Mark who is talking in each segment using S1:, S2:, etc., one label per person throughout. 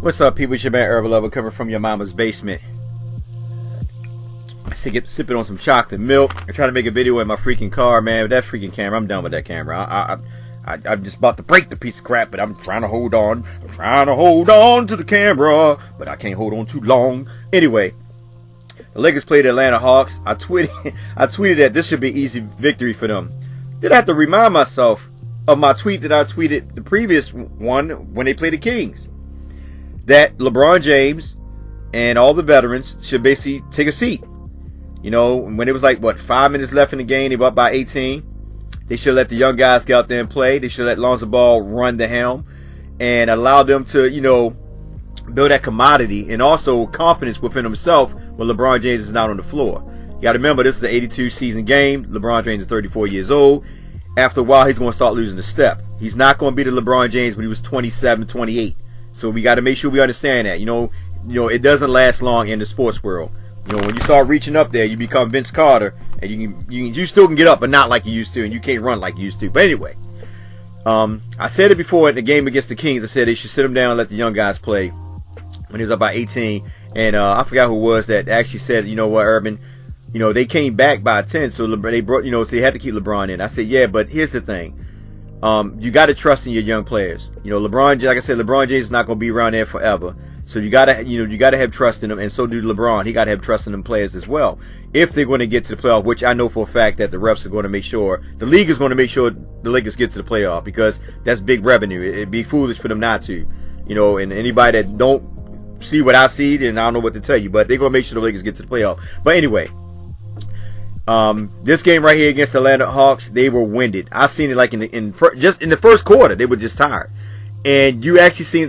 S1: What's up, people? It's your man Herbal Lover coming from your mama's basement. Sipping on some chocolate milk. I try to make a video in my freaking car, man. With that freaking camera, I'm done with that camera. I'm just about to break the piece of crap, but I'm trying to hold on. I'm trying to hold on to the camera, but I can't hold on too long. Anyway, the Lakers played the Atlanta Hawks. I tweeted that this should be an easy victory for them. Then I have to remind myself of my tweet that I tweeted the previous one when they played the Kings. That LeBron James and all the veterans should basically take a seat. You know, when it was like, 5 minutes left in the game, they were up by 18. They should let the young guys get out there and play. They should let Lonzo Ball run the helm and allow them to, build that commodity and also confidence within himself when LeBron James is not on the floor. You got to remember, this is the 82 season game. LeBron James is 34 years old. After a while, he's going to start losing the step. He's not going to be the LeBron James when he was 27, 28. So we got to make sure we understand that. It doesn't last long in the sports world. When you start reaching up there, you become Vince Carter, and you still can get up, but not like you used to, and you can't run like you used to. But anyway, I said it before in the game against the Kings. I said they should sit them down and let the young guys play when he was up by 18. And I forgot who it was that actually said, you know what, Urban, they came back by 10, so they brought, so they had to keep LeBron in. I said, yeah, but here's the thing. You got to trust in your young players. LeBron, like I said, LeBron James is not going to be around there forever. So you got to have trust in them, and so do LeBron. He got to have trust in them players as well. If they're going to get to the playoff, which I know for a fact that the refs are going to make sure, the league is going to make sure the Lakers get to the playoff, because that's big revenue. It'd be foolish for them not to. And anybody that don't see what I see, then I don't know what to tell you. But they're going to make sure the Lakers get to the playoff. But anyway, this game right here against the Atlanta Hawks, they were winded. I seen it like just in the first quarter, they were just tired. And you actually seen,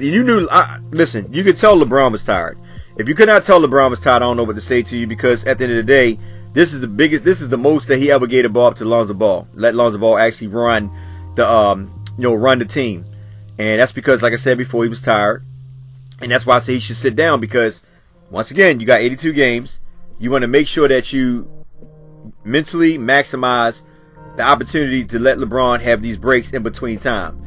S1: listen, you could tell LeBron was tired. If you could not tell LeBron was tired, I don't know what to say to you, because at the end of the day, this is the most that he ever gave the ball up to Lonzo Ball. Let Lonzo Ball actually run the team. And that's because, like I said before, he was tired. And that's why I say he should sit down, because once again, you got 82 games. You want to make sure that you mentally maximize the opportunity to let LeBron have these breaks in between time.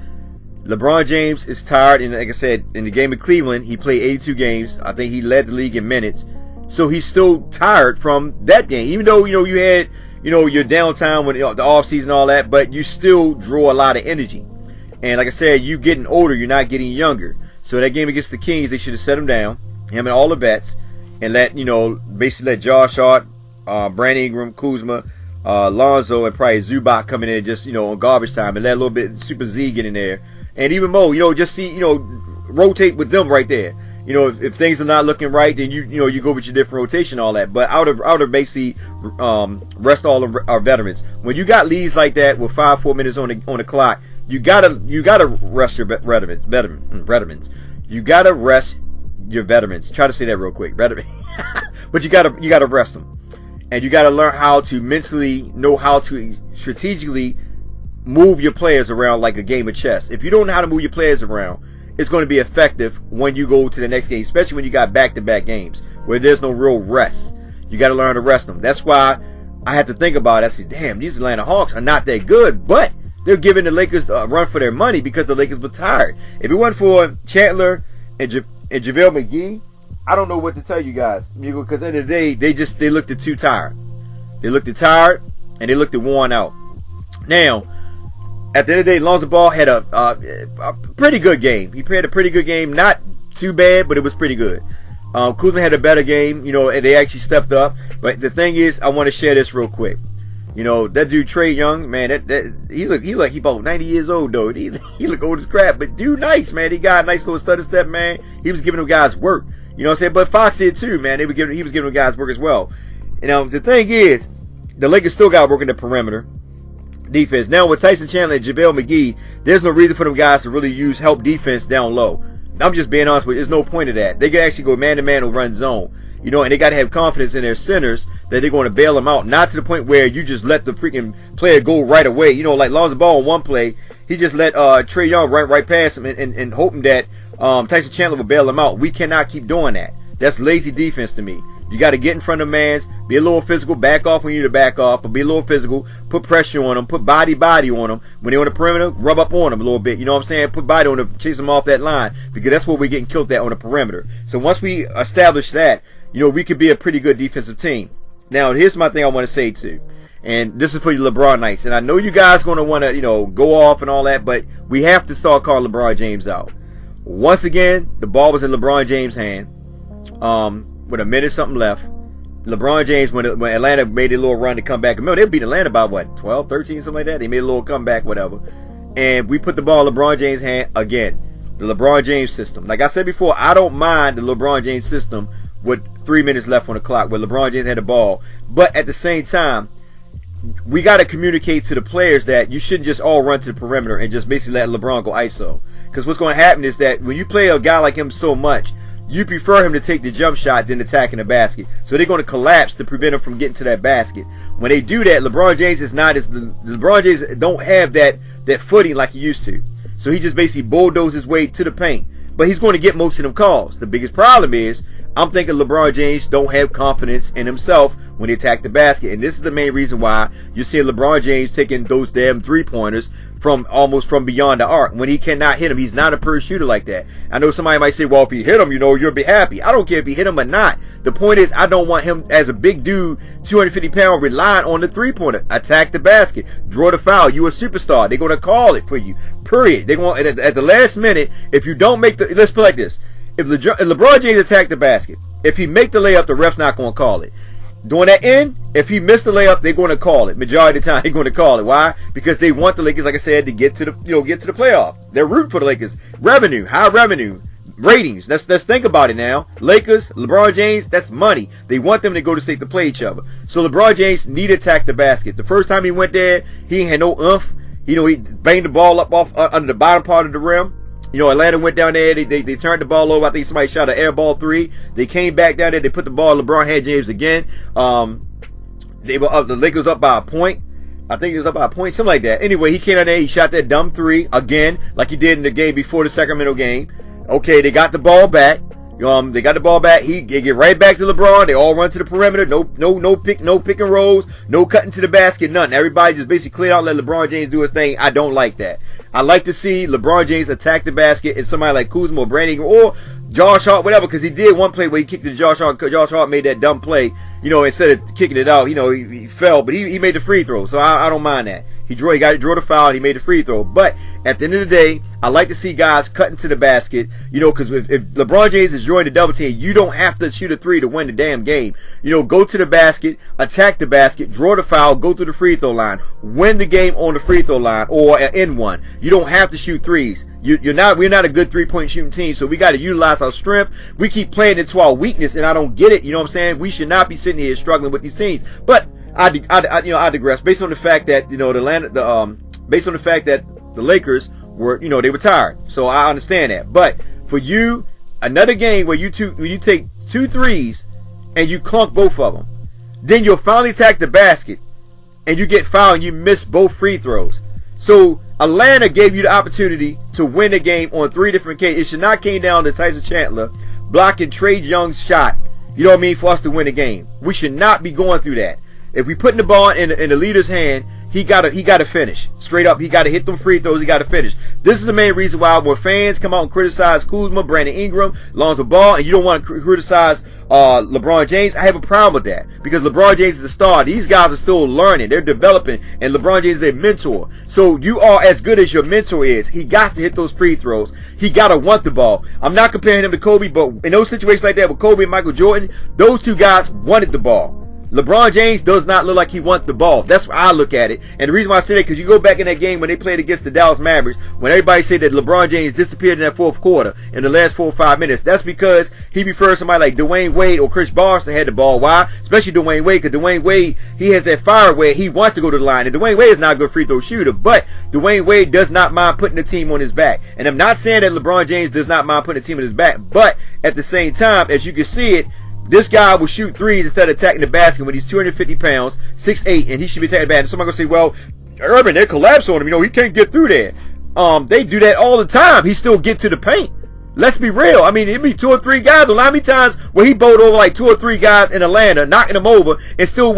S1: LeBron James is tired, and like I said, in the game of Cleveland, he played 82 games. I think he led the league in minutes. So he's still tired from that game, even though you had your downtime when the offseason and all that, but you still draw a lot of energy. And like I said, you getting older, you're not getting younger. So that game against the Kings, they should have set him down, him and all the vets, and basically let Josh Hart, Brandon Ingram, Kuzma, Lonzo, and probably Zubac coming in just on garbage time, and let a little bit Super Z get in there. And even Mo, just see, rotate with them right there. If things are not looking right, then you go with your different rotation, all that. But out of basically rest all of our veterans. When you got leads like that with 4 minutes on the clock, you gotta rest your veterans. You gotta rest your veterans. Try to say that real quick, veterans. But you gotta rest them, and you gotta learn how to mentally know how to strategically move your players around like a game of chess. If you don't know how to move your players around, it's going to be effective when you go to the next game, especially when you got back-to-back games where there's no real rest. You got to learn to rest them. That's why I had to think about it. I said, damn, these Atlanta Hawks are not that good, but they're giving the Lakers a run for their money because the Lakers were tired. If it wasn't for Chandler and JaVale McGee, I don't know what to tell you guys, because at the end of the day, they looked too tired. They looked tired, and they looked worn out. Now, at the end of the day, Lonzo Ball had a pretty good game. He played a pretty good game. Not too bad, but it was pretty good. Kuzma had a better game, and they actually stepped up. But the thing is, I want to share this real quick. That dude Trae Young, man, he about 90 years old, though. He look old as crap, but dude, nice, man. He got a nice little stutter step, man. He was giving them guys work. You know what I'm saying? But Fox did too, man. He was giving them guys work as well. The thing is, the Lakers still got work in the perimeter defense. Now with Tyson Chandler and JaVale McGee, there's no reason for them guys to really use help defense down low. I'm just being honest with you. There's no point of that. They can actually go man-to-man or run zone. And they got to have confidence in their centers that they're going to bail them out. Not to the point where you just let the freaking player go right away. Like Lonzo Ball on one play, he just let Trae Young right past him and hoping that Tyson Chandler will bail him out. We cannot keep doing that. That's lazy defense to me. You got to get in front of man's, be a little physical, back off when you need to back off, but be a little physical, put pressure on them, put body on them. When they're on the perimeter, rub up on them a little bit. You know what I'm saying? Put body on them, chase them off that line, because that's where we're getting killed at on the perimeter. So once we establish that, we could be a pretty good defensive team. Now, here's my thing I want to say too. And this is for you LeBron Knights. And I know you guys going to want to, go off and all that, but we have to start calling LeBron James out. Once again, the ball was in LeBron James' hand with a minute something left. LeBron James, when Atlanta made a little run to come back, remember, they beat Atlanta by what, 12, 13, something like that? They made a little comeback, whatever. And we put the ball in LeBron James' hand again. The LeBron James system. Like I said before, I don't mind the LeBron James system with 3 minutes left on the clock where LeBron James had the ball. But at the same time, we got to communicate to the players that you shouldn't just all run to the perimeter and just basically let LeBron go ISO. Because what's going to happen is that when you play a guy like him so much, you prefer him to take the jump shot than attacking the basket. So they're going to collapse to prevent him from getting to that basket. When they do that, LeBron James don't have that footing like he used to. So he just basically bulldozes his way to the paint. But he's going to get most of them calls. The biggest problem is, I'm thinking LeBron James don't have confidence in himself when they attack the basket. And this is the main reason why you're seeing LeBron James taking those damn three-pointers from almost from beyond the arc when he cannot hit him. He's not a pure shooter like that. I know somebody might say, well, if he hit him, you'll be happy. I don't care if he hit him or not. The point is, I don't want him as a big dude, 250 pound, relying on the three-pointer. Attack the basket. Draw the foul. You a superstar. They're going to call it for you. Period. They're going at the last minute, if you don't make the, let's put it like this. If LeBron James attacked the basket, if he make the layup, the ref's not going to call it. During that end, if he missed the layup, they're going to call it. Majority of the time, they're going to call it. Why? Because they want the Lakers, like I said, to get to the playoff. They're rooting for the Lakers. Revenue, high revenue, ratings. Let's think about it now. Lakers, LeBron James, that's money. They want them to go to state to play each other. So LeBron James need to attack the basket. The first time he went there, he ain't had no oomph. He banged the ball up off under the bottom part of the rim. Atlanta went down there. They turned the ball over. I think somebody shot an air ball three. They came back down there. They put the ball in LeBron had James again. They were up. The Lakers up by a point. I think it was up by a point, something like that. Anyway, he came down there. He shot that dumb three again, like he did in the game before the Sacramento game. Okay, they got the ball back. They got the ball back. They get right back to LeBron. They all run to the perimeter. No pick and rolls. No cutting to the basket. Nothing. Everybody just basically cleared out. Let LeBron James do his thing. I don't like that. I like to see LeBron James attack the basket and somebody like Kuzma or Brandon or Josh Hart, whatever, because he did one play where he kicked to Josh Hart. Josh Hart made that dumb play. Instead of kicking it out, he fell, but he made the free throw. So I don't mind that. He got to draw the foul and he made the free throw. But at the end of the day, I like to see guys cutting to the basket, because if LeBron James is drawing the double team, you don't have to shoot a three to win the damn game. Go to the basket, attack the basket, draw the foul, go to the free throw line, win the game on the free throw line or in one. You don't have to shoot threes. We're not a good three-point shooting team, so we got to utilize our strength. We keep playing into our weakness, and I don't get it. You know what I'm saying? We should not be sitting here struggling with these teams. But I digress. Based on the fact that based on the fact that the Lakers were, they were tired. So I understand that. But for you, another game where you take 2 threes and you clunk both of them, then you'll finally attack the basket and you get fouled and you miss both free throws. So Atlanta gave you the opportunity to win the game on 3 different occasions. It should not came down to Tyson Chandler blocking Trey Young's shot, for us to win the game. We should not be going through that. If we putting the ball in the leader's hand, he gotta finish. Straight up, he gotta hit them free throws, he gotta finish. This is the main reason why when fans come out and criticize Kuzma, Brandon Ingram, Lonzo Ball, and you don't want to criticize LeBron James, I have a problem with that. Because LeBron James is the star. These guys are still learning. They're developing. And LeBron James is their mentor. So you are as good as your mentor is. He got to hit those free throws. He gotta want the ball. I'm not comparing him to Kobe, but in those situations like that with Kobe and Michael Jordan, those 2 guys wanted the ball. LeBron James does not look like he wants the ball. That's why I look at it. And the reason why I say that, because you go back in that game when they played against the Dallas Mavericks, when everybody said that LeBron James disappeared in that fourth quarter in the last 4 or 5 minutes, that's because he prefers somebody like Dwayne Wade or Chris Bosh to have the ball. Why? Especially Dwayne Wade, because Dwayne Wade, he has that fire where he wants to go to the line. And Dwayne Wade is not a good free throw shooter, but Dwayne Wade does not mind putting the team on his back. And I'm not saying that LeBron James does not mind putting the team on his back, but at the same time, as you can see it, this guy will shoot threes instead of attacking the basket when he's 250 pounds, 6'8", and he should be attacking the basket. Somebody gonna say, well, Urban, they collapse on him. He can't get through there. They do that all the time. He still get to the paint. Let's be real. I mean, it'd be 2 or 3 guys. Well, how many times where he bowled over like 2 or 3 guys in Atlanta, knocking them over, and still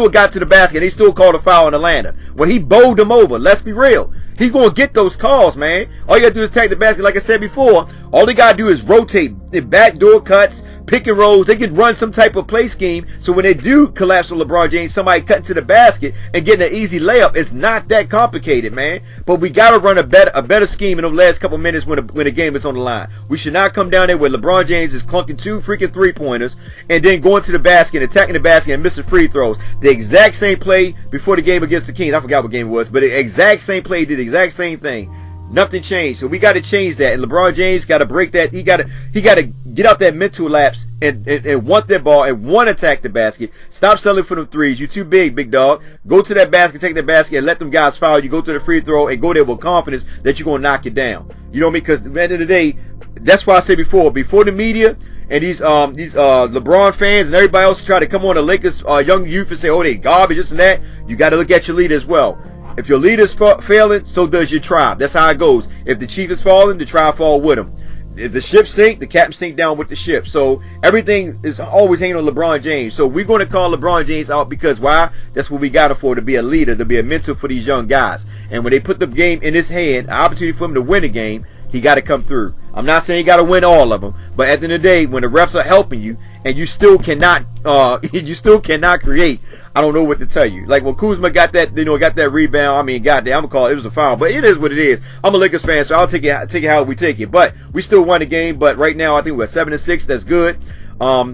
S1: got to the basket. They still called a foul in Atlanta when he bowled them over. Let's be real. He's gonna get those calls, man. All you gotta do is attack the basket. Like I said before, all they gotta do is rotate, backdoor cuts, pick and rolls. They can run some type of play scheme. So when they do collapse with LeBron James, somebody cutting to the basket and getting an easy layup, it's not that complicated, man. But we gotta run a better scheme in the last couple minutes when the game is on the line. We should not come down there where LeBron James is clunking 2 freaking 3-pointers and then going to the basket, attacking the basket, and missing free throws. The exact same play before the game against the Kings. I forgot what game it was, but the exact same play did the exact same thing. Nothing changed. So we got to change that. And LeBron James got to break that. He got to get out that mental lapse and want that ball and want to attack the basket. Stop selling for them threes. You're too big dog. Go to that basket, take that basket, and let them guys foul you. Go to the free throw and go there with confidence that you're going to knock it down. You know what I mean? Because at the end of the day, that's why I said before the media and these LeBron fans and everybody else try to come on the Lakers young youth and say, oh, they garbage, this and that, you got to look at your leader as well. If your leader's failing, so does your tribe. That's how it goes. If the chief is falling, the tribe fall with him. If the ship sink, the captain sink down with the ship. So everything is always hanging on LeBron James. So we're going to call LeBron James out because why? That's what we got him for, to be a leader, to be a mentor for these young guys. And when they put the game in his hand, an opportunity for him to win a game, he got to come through. I'm not saying you got to win all of them, but at the end of the day, when the refs are helping you and you still cannot create, I don't know what to tell you. Like when Kuzma got that, got that rebound. I mean, goddamn, I'm gonna call it was a foul, but it is what it is. I'm a Lakers fan, so I'll take it how we take it. But we still won the game. But right now, I think we're 7-6. That's good.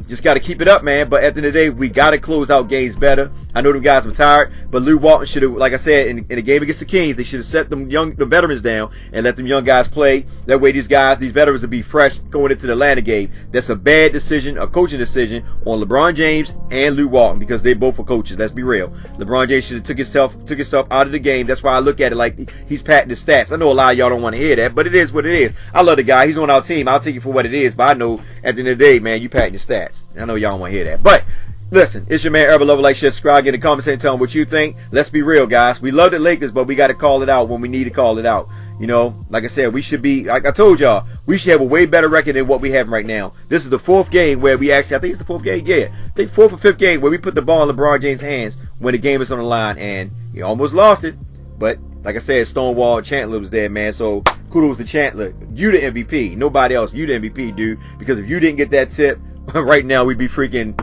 S1: Just got to keep it up, man. But at the end of the day, we got to close out games better. I know them guys were tired, but Lou Walton should have, like I said, in the game against the Kings, they should have set the veterans down and let them young guys play. That way, these veterans will be fresh going into the Atlanta game. That's a bad decision, a coaching decision on LeBron James and Lou Walton because they both are coaches. Let's be real. LeBron James should have took himself out of the game. That's why I look at it like he's patting his stats. I know a lot of y'all don't want to hear that, but it is what it is. I love the guy. He's on our team. I'll take it for what it is, but I know at the end of the day, man, you patting your stats. I know y'all don't want to hear that, but listen, it's your man Urban Lover. Like, share, subscribe, get in the comments and tell them what you think. Let's be real, guys. We love the Lakers, but we got to call it out when we need to call it out. You know, like I said, we should be, like I told y'all, we should have a way better record than what we have right now. This is the 4th game where we actually, I think it's the 4th game, yeah. I think 4th or 5th game where we put the ball in LeBron James' hands when the game is on the line, and he almost lost it. But like I said, Stonewall and Chandler was there, man. So kudos to Chandler. You the MVP. Nobody else. You the MVP, dude. Because if you didn't get that tip, right now we'd be freaking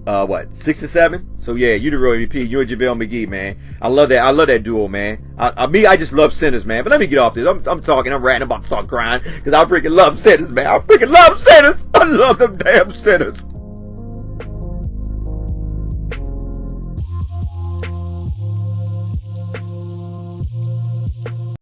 S1: 6-7. So yeah, you the real MVP. You and JaVale McGee, man. I love that. I love that duo, man. I just love centers, man. But let me get off this. I'm talking. I'm ranting about to start crying because I freaking love centers, man. I freaking love centers. I love them damn centers.